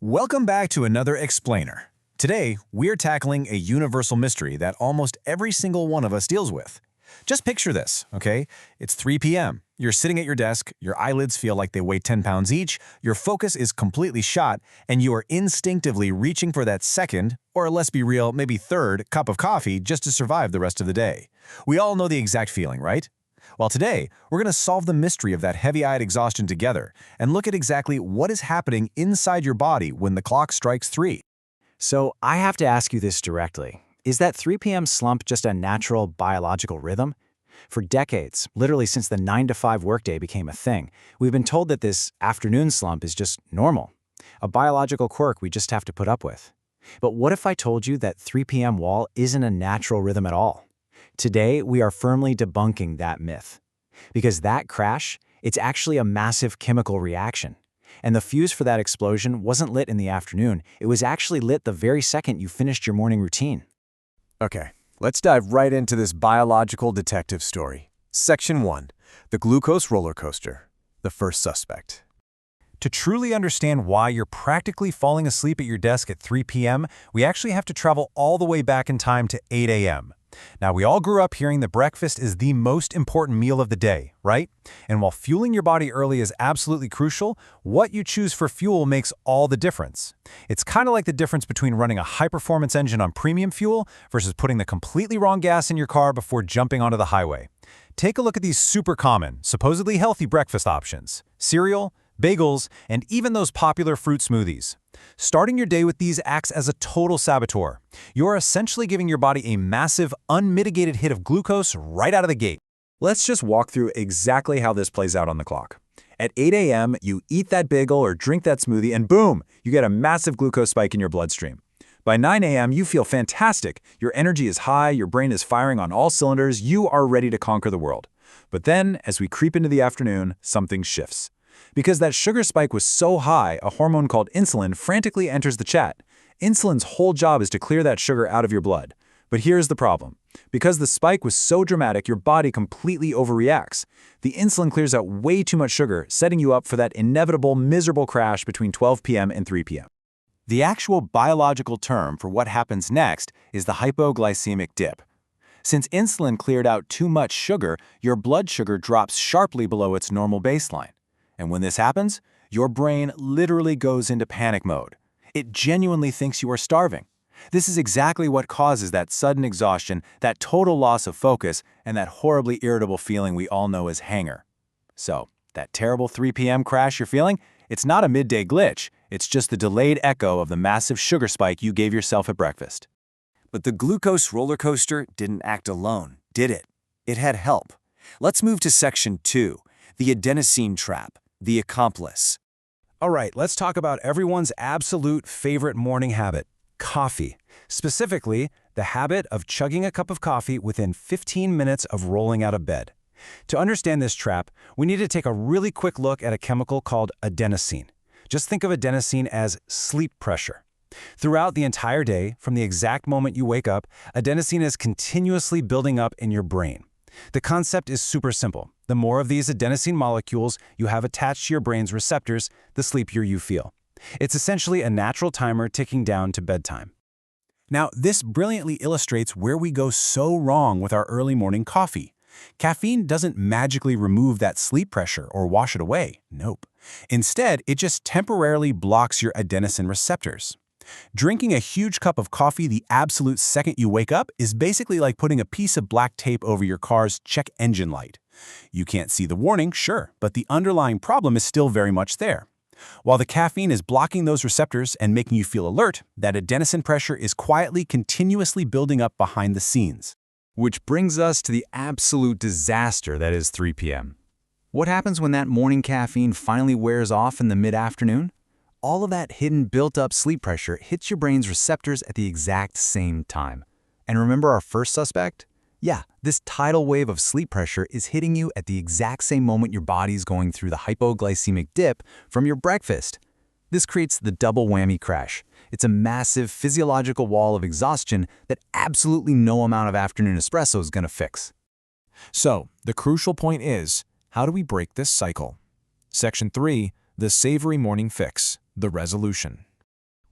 Welcome back to another Explainer. Today, we're tackling a universal mystery that almost every single one of us deals with. Just picture this, okay? It's 3 p.m. You're sitting at your desk, your eyelids feel like they weigh 10 pounds each, your focus is completely shot, and you are instinctively reaching for that second, or let's be real, maybe third, cup of coffee just to survive the rest of the day. We all know the exact feeling, right? Well, today, we're going to solve the mystery of that heavy-eyed exhaustion together and look at exactly what is happening inside your body when the clock strikes 3. So I have to ask you this directly. Is that 3 p.m. slump just a natural biological rhythm? For decades, literally since the 9-to-5 workday became a thing, we've been told that this afternoon slump is just normal, a biological quirk we just have to put up with. But what if I told you that 3 p.m. wall isn't a natural rhythm at all? Today, we are firmly debunking that myth. Because that crash, it's actually a massive chemical reaction. And the fuse for that explosion wasn't lit in the afternoon, it was actually lit the very second you finished your morning routine. Okay, let's dive right into this biological detective story. Section 1. The Glucose Rollercoaster. The first suspect. To truly understand why you're practically falling asleep at your desk at 3 p.m., we actually have to travel all the way back in time to 8 a.m. Now, we all grew up hearing that breakfast is the most important meal of the day, right? And while fueling your body early is absolutely crucial, what you choose for fuel makes all the difference. It's kind of like the difference between running a high-performance engine on premium fuel versus putting the completely wrong gas in your car before jumping onto the highway. Take a look at these super common, supposedly healthy breakfast options: cereal, bagels, and even those popular fruit smoothies. Starting your day with these acts as a total saboteur. You're essentially giving your body a massive, unmitigated hit of glucose right out of the gate. Let's just walk through exactly how this plays out on the clock. At 8 a.m., you eat that bagel or drink that smoothie, and boom, you get a massive glucose spike in your bloodstream. By 9 a.m., you feel fantastic. Your energy is high, your brain is firing on all cylinders, you are ready to conquer the world. But then, as we creep into the afternoon, something shifts. Because that sugar spike was so high, a hormone called insulin frantically enters the chat. Insulin's whole job is to clear that sugar out of your blood. But here's the problem. Because the spike was so dramatic, your body completely overreacts. The insulin clears out way too much sugar, setting you up for that inevitable, miserable crash between 12 p.m. and 3 p.m. The actual biological term for what happens next is the hypoglycemic dip. Since insulin cleared out too much sugar, your blood sugar drops sharply below its normal baseline. And when this happens, your brain literally goes into panic mode. It genuinely thinks you are starving. This is exactly what causes that sudden exhaustion, that total loss of focus, and that horribly irritable feeling we all know as hanger. So, that terrible 3 p.m. crash you're feeling, it's not a midday glitch, it's just the delayed echo of the massive sugar spike you gave yourself at breakfast. But the glucose roller coaster didn't act alone, did it? It had help. Let's move to Section 2, the adenosine trap. The accomplice. All right, let's talk about everyone's absolute favorite morning habit, coffee. Specifically, the habit of chugging a cup of coffee within 15 minutes of rolling out of bed. To understand this trap, we need to take a really quick look at a chemical called adenosine. Just think of adenosine as sleep pressure. Throughout the entire day, from the exact moment you wake up, adenosine is continuously building up in your brain. The concept is super simple. The more of these adenosine molecules you have attached to your brain's receptors, the sleepier you feel. It's essentially a natural timer ticking down to bedtime. Now, this brilliantly illustrates where we go so wrong with our early morning coffee. Caffeine doesn't magically remove that sleep pressure or wash it away. Nope. Instead, it just temporarily blocks your adenosine receptors. Drinking a huge cup of coffee the absolute second you wake up is basically like putting a piece of black tape over your car's check engine light. You can't see the warning, sure, but the underlying problem is still very much there. While the caffeine is blocking those receptors and making you feel alert, that adenosine pressure is quietly, continuously building up behind the scenes. Which brings us to the absolute disaster that is 3 p.m. What happens when that morning caffeine finally wears off in the mid-afternoon? All of that hidden built-up sleep pressure hits your brain's receptors at the exact same time. And remember our first suspect? Yeah, this tidal wave of sleep pressure is hitting you at the exact same moment your body's going through the hypoglycemic dip from your breakfast. This creates the double whammy crash. It's a massive physiological wall of exhaustion that absolutely no amount of afternoon espresso is going to fix. So, the crucial point is, how do we break this cycle? Section 3, the savory morning fix, the resolution.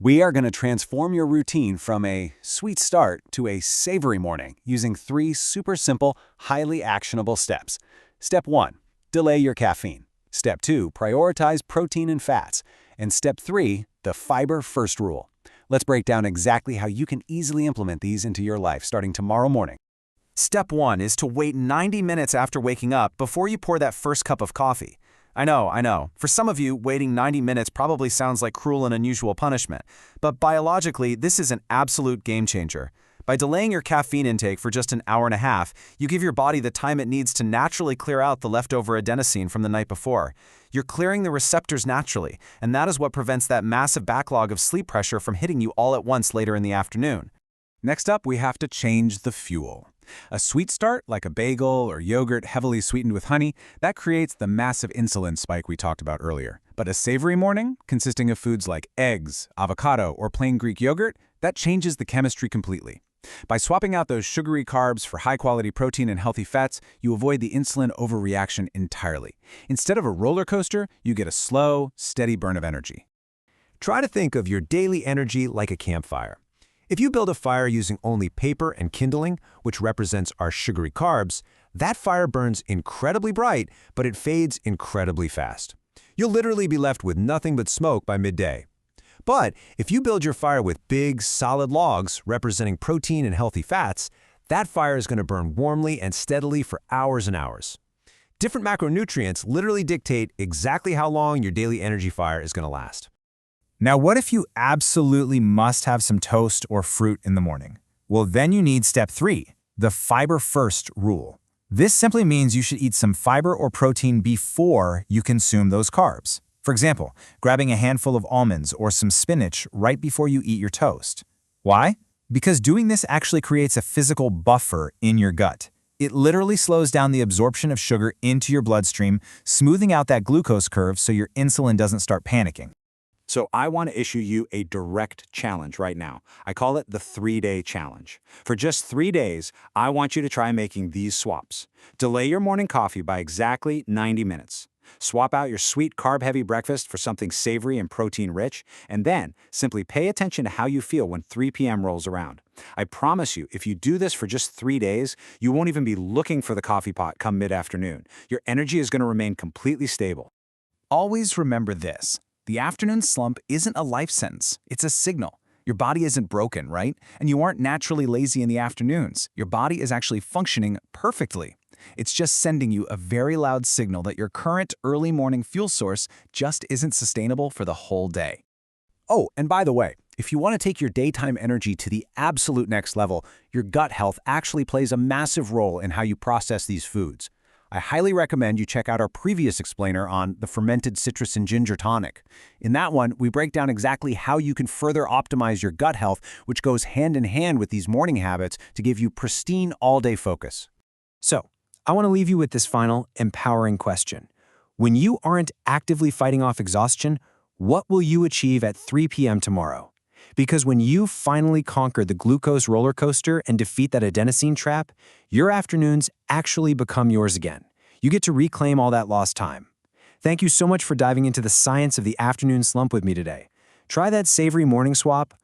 We are going to transform your routine from a sweet start to a savory morning using 3 super simple, highly actionable steps. Step 1, delay your caffeine. Step 2, prioritize protein and fats. And step 3, the fiber first rule. Let's break down exactly how you can easily implement these into your life starting tomorrow morning. Step 1 is to wait 90 minutes after waking up before you pour that first cup of coffee. I know. For some of you, waiting 90 minutes probably sounds like cruel and unusual punishment, but biologically, this is an absolute game changer. By delaying your caffeine intake for just an hour and a half, you give your body the time it needs to naturally clear out the leftover adenosine from the night before. You're clearing the receptors naturally, and that is what prevents that massive backlog of sleep pressure from hitting you all at once later in the afternoon. Next up, we have to change the fuel. A sweet start, like a bagel or yogurt heavily sweetened with honey, that creates the massive insulin spike we talked about earlier. But a savory morning, consisting of foods like eggs, avocado, or plain Greek yogurt, that changes the chemistry completely. By swapping out those sugary carbs for high-quality protein and healthy fats, you avoid the insulin overreaction entirely. Instead of a roller coaster, you get a slow, steady burn of energy. Try to think of your daily energy like a campfire. If you build a fire using only paper and kindling, which represents our sugary carbs, that fire burns incredibly bright, but it fades incredibly fast. You'll literally be left with nothing but smoke by midday. But if you build your fire with big, solid logs representing protein and healthy fats, that fire is going to burn warmly and steadily for hours and hours. Different macronutrients literally dictate exactly how long your daily energy fire is going to last. Now, what if you absolutely must have some toast or fruit in the morning? Well, then you need step 3, the fiber first rule. This simply means you should eat some fiber or protein before you consume those carbs. For example, grabbing a handful of almonds or some spinach right before you eat your toast. Why? Because doing this actually creates a physical buffer in your gut. It literally slows down the absorption of sugar into your bloodstream, smoothing out that glucose curve so your insulin doesn't start panicking. So I want to issue you a direct challenge right now. I call it the 3-day challenge. For just 3 days, I want you to try making these swaps. Delay your morning coffee by exactly 90 minutes. Swap out your sweet carb-heavy breakfast for something savory and protein-rich, and then simply pay attention to how you feel when 3 p.m. rolls around. I promise you, if you do this for just 3 days, you won't even be looking for the coffee pot come mid-afternoon. Your energy is going to remain completely stable. Always remember this. The afternoon slump isn't a life sentence, it's a signal. Your body isn't broken, right? And you aren't naturally lazy in the afternoons. Your body is actually functioning perfectly. It's just sending you a very loud signal that your current early morning fuel source just isn't sustainable for the whole day. Oh, and by the way, if you want to take your daytime energy to the absolute next level, your gut health actually plays a massive role in how you process these foods. I highly recommend you check out our previous explainer on the fermented citrus and ginger tonic. In that one, we break down exactly how you can further optimize your gut health, which goes hand in hand with these morning habits to give you pristine all-day focus. So, I want to leave you with this final, empowering question. When you aren't actively fighting off exhaustion, what will you achieve at 3 p.m. tomorrow? Because when you finally conquer the glucose roller coaster and defeat that adenosine trap, your afternoons actually become yours again. You get to reclaim all that lost time. Thank you so much for diving into the science of the afternoon slump with me today. Try that savory morning swap,